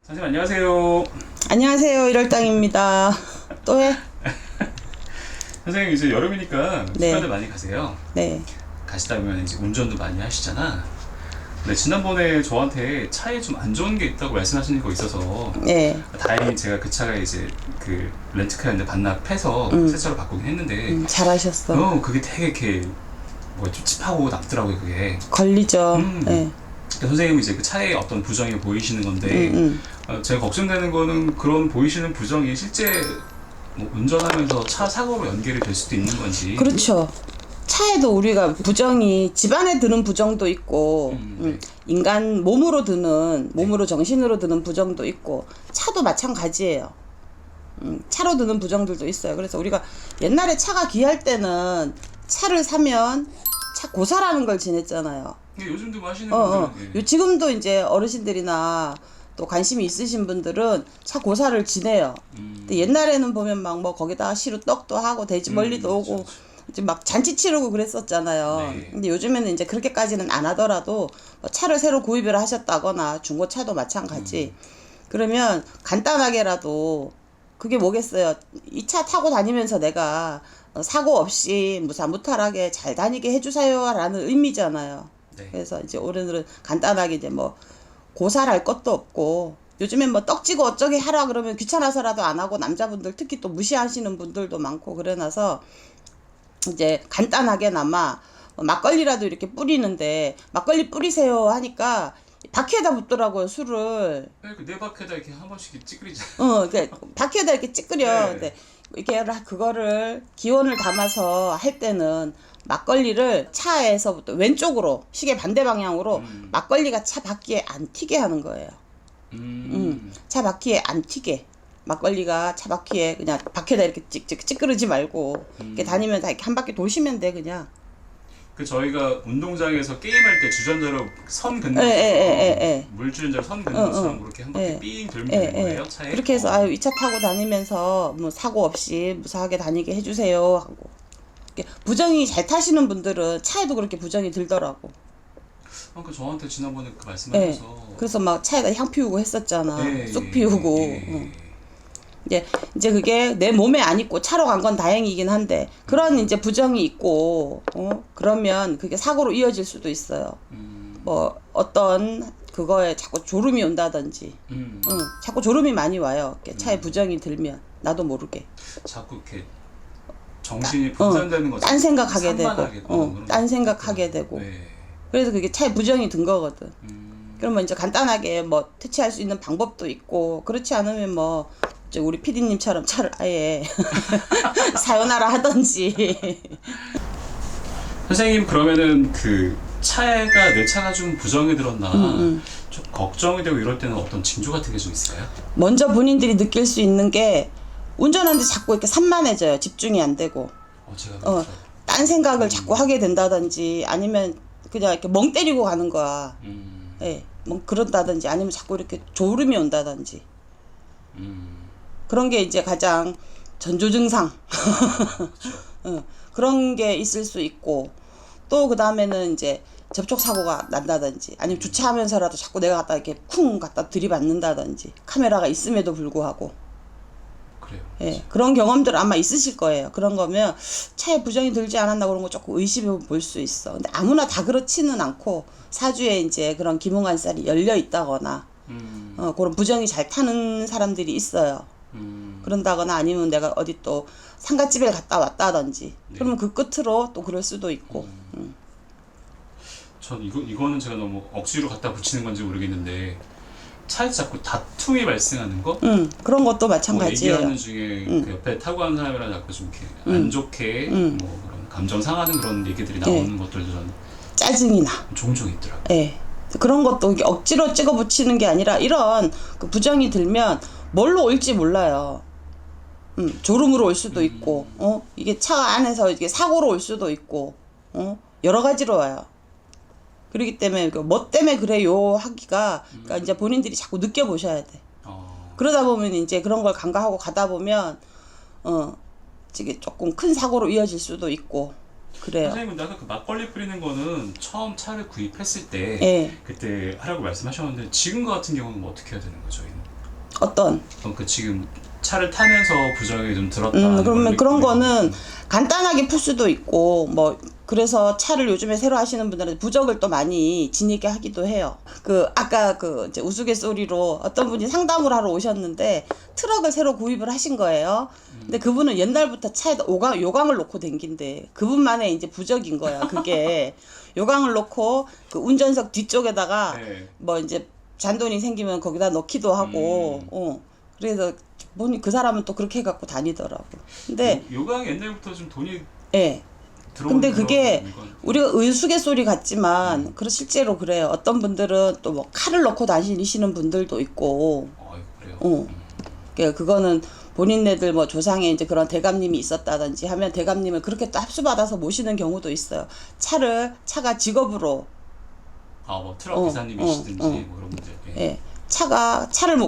선생님 안녕하세요. 안녕하세요. 일월당입니다. 또 해? 선생님 이제 여름이니까 네. 휴가를 많이 가세요. 네. 가시다 보면 이제 운전도 많이 하시잖아. 근데 지난번에 저한테 차에 좀 안 좋은 게 있다고 말씀하시는 거 있어서 네. 다행히 제가 그 차가 이제 그 렌트카였는데 반납해서 새 차로 바꾸긴 했는데 잘하셨어. 그게 되게 이렇게 뭐 좀 찝하고 남더라고요 그게. 걸리죠. 네. 선생님이 이제 그 차에 어떤 부정이 보이시는 건데 제가 걱정되는 거는 그런 보이시는 부정이 실제 뭐 운전하면서 차 사고로 연결이 될 수도 있는 건지. 그렇죠. 차에도 우리가 부정이 집안에 드는 부정도 있고 네. 인간 몸으로 드는 몸으로 정신으로 드는 부정도 있고 차도 마찬가지예요. 차로 드는 부정들도 있어요. 그래서 우리가 옛날에 차가 귀할 때는 차를 사면 차 고사라는 걸 지냈잖아요. 요즘도 뭐 하시는 분들은 예. 지금도 이제 어르신들이나 또 관심이 있으신 분들은 차 고사를 지내요. 근데 옛날에는 보면 막 뭐 거기다가 시루 떡도 하고 돼지 멀리도 오고 그렇죠. 이제 막 잔치 치르고 그랬었잖아요. 네. 근데 요즘에는 이제 그렇게까지는 안 하더라도 뭐 차를 새로 구입을 하셨다거나 중고차도 마찬가지. 그러면 간단하게라도 그게 뭐겠어요. 이 차 타고 다니면서 내가 사고 없이 무사무탈하게 잘 다니게 해주세요라는 의미잖아요. 네. 그래서 이제 어른들은 간단하게 이제 뭐 고사할 것도 없고 요즘엔 뭐 떡지고 어쩌게 하라 그러면 귀찮아서라도 안 하고 남자분들 특히 또 무시하시는 분들도 많고 그래놔서 이제 간단하게나마 막걸리라도 이렇게 뿌리는데 막걸리 뿌리세요 하니까 바퀴에다 붓더라고요 술을. 내 밖에다 이렇게 한 번씩 찌그리잖아. 그러니까 바퀴에다 이렇게 찌끄려. 네. 근데 이렇게 그거를 기원을 담아서 할 때는 막걸리를 차에서부터 왼쪽으로 시계 반대 방향으로 막걸리가 차 바퀴에 안 튀게 하는 거예요. 차 바퀴에 안 튀게. 막걸리가 차 바퀴에 그냥 바퀴에다 이렇게 찌끄르지 말고 이렇게 다니면 다 이렇게 한 바퀴 도시면 돼 그냥. 그 저희가 운동장에서 게임할 때 주전자로 선 긋는 예. 물주전자로 선 긋는 것처럼 그렇게 한 바퀴 삥 돌면 되는 거예요 차에? 그렇게 해서 아유 이 차 타고 다니면서 뭐 사고 없이 무사하게 다니게 해주세요 하고. 부정이 잘 타시는 분들은 차에도 그렇게 부정이 들더라고. 그러니까 저한테 지난번에 그 말씀하셔서 그래서 막 차에다 향 피우고 했었잖아. 예, 쑥 피우고. 예. 이제 그게 내 몸에 안 있고 차로 간 건 다행이긴 한데 그런 이제 부정이 있고 그러면 그게 사고로 이어질 수도 있어요. 뭐 어떤 그거에 자꾸 졸음이 온다든지 자꾸 졸음이 많이 와요. 차에 부정이 들면 나도 모르게 자꾸 이렇게 정신이 분산되는 거죠. 딴 생각하게 되고 그런 딴 거. 생각하게 되고 네. 그래서 그게 차에 부정이 든 거거든. 그러면 이제 간단하게 뭐 퇴치할 수 있는 방법도 있고 그렇지 않으면 뭐 이제 우리 PD님처럼 차를 아예 사요나라 하던지. 선생님 그러면은 그 차가 내 차가 좀 부정이 들었나 좀 걱정이 되고 이럴 때는 어떤 징조 같은 게 좀 있어요? 먼저 본인들이 느낄 수 있는 게 운전하는데 자꾸 이렇게 산만해져요. 집중이 안 되고. 제가 그렇죠. 딴 생각을 자꾸 하게 된다든지 아니면 그냥 이렇게 멍 때리고 가는 거야. 예, 뭐 그런다든지 아니면 자꾸 이렇게 졸음이 온다든지. 그런 게 이제 가장 전조 증상. 그런 게 있을 수 있고 또 그 다음에는 이제 접촉 사고가 난다든지 아니면 주차하면서라도 자꾸 내가 갖다 이렇게 쿵 갖다 들이받는다든지 카메라가 있음에도 불구하고. 그래요. 예, 그런 경험들 아마 있으실 거예요. 그런 거면 차에 부정이 들지 않았나 그런 거 조금 의심해 볼 수 있어. 근데 아무나 다 그렇지는 않고 사주에 이제 그런 기문관살이 열려 있다거나 그런 부정이 잘 타는 사람들이 있어요. 그런다거나 아니면 내가 어디 또 상갓집에 갔다 왔다든지 그러면 그 끝으로 또 그럴 수도 있고. 전 이거는 제가 너무 억지로 갖다 붙이는 건지 모르겠는데 차에서 자꾸 다툼이 발생하는 거? 그런 것도 뭐 마찬가지예요. 얘기하는 중에 그 옆에 타고 가는 사람이랑 자꾸 좀 이렇게 안 좋게 뭐 그런 감정 상하는 그런 얘기들이 나오는 것들도 전 짜증이 나. 종종 있더라고요. 예. 그런 것도 이게 억지로 찍어 붙이는 게 아니라 이런 그 부정이 들면 뭘로 올지 몰라요. 졸음으로 올 수도 있고, 이게 차 안에서 이게 사고로 올 수도 있고, 여러 가지로 와요. 그렇기 때문에 뭐 때문에 그래요 하기가 그러니까 이제 본인들이 자꾸 느껴보셔야 돼. 그러다 보면 이제 그런 걸 간과하고 가다 보면 이게 조금 큰 사고로 이어질 수도 있고 그래요. 선생님은 아까 그 막걸리 뿌리는 거는 처음 차를 구입했을 때 예. 그때 하라고 말씀하셨는데 지금 같은 경우는 뭐 어떻게 해야 되는 거죠? 어떤? 그 지금 차를 타면서 부정이 좀 들었다. 그러면 그런 거는 간단하게 풀 수도 있고 뭐 그래서 차를 요즘에 새로 하시는 분들은 부적을 또 많이 지니게 하기도 해요. 그 아까 그 이제 우스갯소리로 어떤 분이 상담을 하러 오셨는데 트럭을 새로 구입을 하신 거예요. 근데 그분은 옛날부터 차에다 요강을 놓고 댕긴대. 그분만의 이제 부적인 거야. 그게 요강을 놓고 그 운전석 뒤쪽에다가 네. 뭐 이제 잔돈이 생기면 거기다 넣기도 하고 그래서 보니 그 사람은 또 그렇게 해갖고 다니더라고. 근데 요강 옛날부터 좀 돈이 예. 들어오는 근데 그게 그런 물건. 우리가 우스갯소리 같지만 실제로 그래요. 어떤 분들은 또 뭐 칼을 넣고 다니시는 분들도 있고 그래요. 그러니까 그거는 본인네들 뭐 조상에 이제 그런 대감님이 있었다든지 하면 대감님을 그렇게 또 합수받아서 모시는 경우도 있어요. 차가 직업으로 뭐 트럭 기사님이시든지 뭐 그런 문제. 예. 차를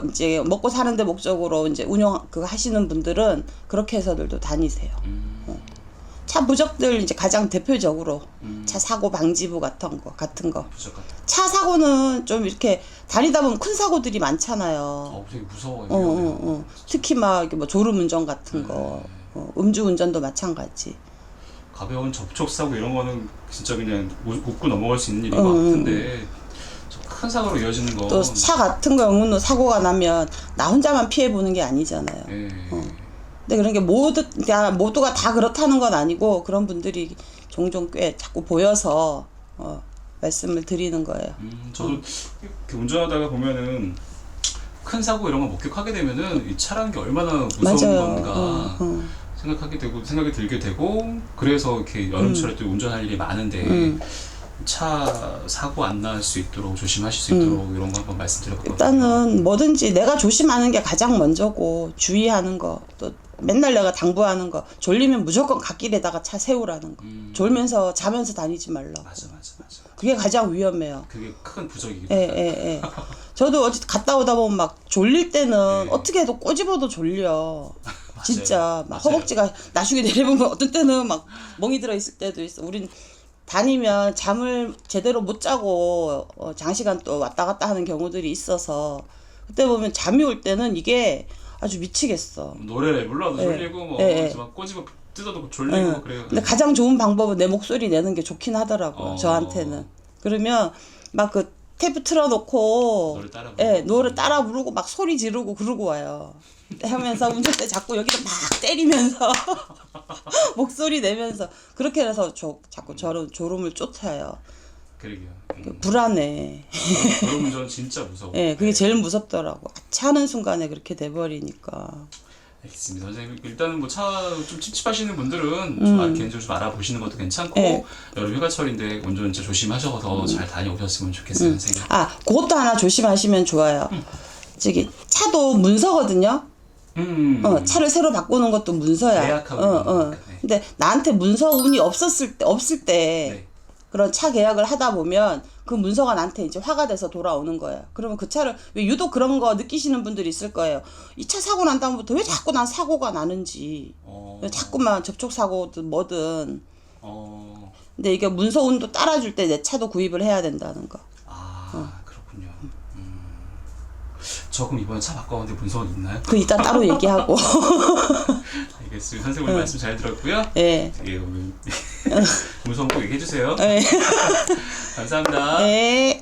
이제 먹고 사는데 목적으로 이제 그거 하시는 분들은 그렇게 해서들도 다니세요. 차 부적들 이제 가장 대표적으로 차 사고 방지부 같은 거. 부적 같은. 차 사고는 좀 이렇게 다니다 보면 큰 사고들이 많잖아요. 되게 무서워요. 특히 막 뭐 졸음 운전 같은 거, 음주 운전도 마찬가지. 가벼운 접촉 사고 이런 거는 진짜 그냥 웃고 넘어갈 수 있는 일인 것 같은데 큰 사고로 이어지는 거. 또 차 같은 거 영문로 사고가 나면 나 혼자만 피해 보는 게 아니잖아요. 근데 그런 게 모두가 다 그렇다는 건 아니고 그런 분들이 종종 꽤 자꾸 보여서 말씀을 드리는 거예요. 저도 이렇게 운전하다가 보면은 큰 사고 이런 거 목격하게 되면은 이 차라는 게 얼마나 무서운 맞아요. 건가 생각이 들게 되고 그래서 이렇게 여름철에 또 운전할 일이 많은데 차 사고 안 날 수 있도록 조심하실 수 있도록 이런 거 한번 말씀드려봤거든요. 일단은 뭐든지 내가 조심하는 게 가장 먼저고 주의하는 거 또 맨날 내가 당부하는 거 졸리면 무조건 갓길에다가 차 세우라는 거 졸면서 자면서 다니지 말라고. 맞아. 그게 가장 위험해요. 그게 큰 부적이기도 예. 저도 어디 갔다 오다 보면 막 졸릴 때는 어떻게 해도 꼬집어도 졸려. 진짜 막 허벅지가 나중에 내려보면 어떤 때는 막 멍이 들어 있을 때도 있어. 우린 다니면 잠을 제대로 못 자고 장시간 또 왔다 갔다 하는 경우들이 있어서 그때 보면 잠이 올 때는 이게 아주 미치겠어. 노래를 불러도 졸리고 막 꼬집어 뜯어도 졸리고 그래요. 근데 가장 좋은 방법은 내 목소리 내는 게 좋긴 하더라고요. 저한테는. 그러면 막 그 테이프 틀어놓고 노래 따라 부르고 막 소리 지르고 그러고 와요. 하면서 운전대 자꾸 여기를 막 때리면서 목소리 내면서 그렇게 해서 자꾸 졸음을 쫓아요. 그러게요. 불안해. 졸음 운전 진짜 무서워. 그게 제일 무섭더라고. 차는 순간에 그렇게 돼버리니까. 알겠습니다. 선생님 일단은 뭐 차 좀 찝찝하시는 분들은 좀 개인적으로 좀 알아보시는 것도 괜찮고 여름 휴가철인데 운전 진짜 조심하셔서 잘 다녀오셨으면 좋겠어요, 선생님. 그것도 하나 조심하시면 좋아요. 차도 문서거든요. 차를 새로 바꾸는 것도 문서야. 계약하고. 근데 나한테 문서 운이 없을 때 그런 차 계약을 하다 보면 그 문서가 나한테 이제 화가 돼서 돌아오는 거예요. 그러면 그 차를 왜 유독 그런 거 느끼시는 분들이 있을 거예요. 이 차 사고 난 다음부터 왜 자꾸 난 사고가 나는지. 왜 자꾸만 접촉 사고든 뭐든. 근데 이게 문서 운도 따라줄 때 내 차도 구입을 해야 된다는 거. 그렇군요. 저 그럼 이번에 차 바꿔봤는데 문서는 있나요? 그 이따 따로 얘기하고. 알겠습니다. 선생님 오늘 말씀 잘 들었고요. 오늘 문서 꼭 얘기해 주세요. 네. 감사합니다. 네.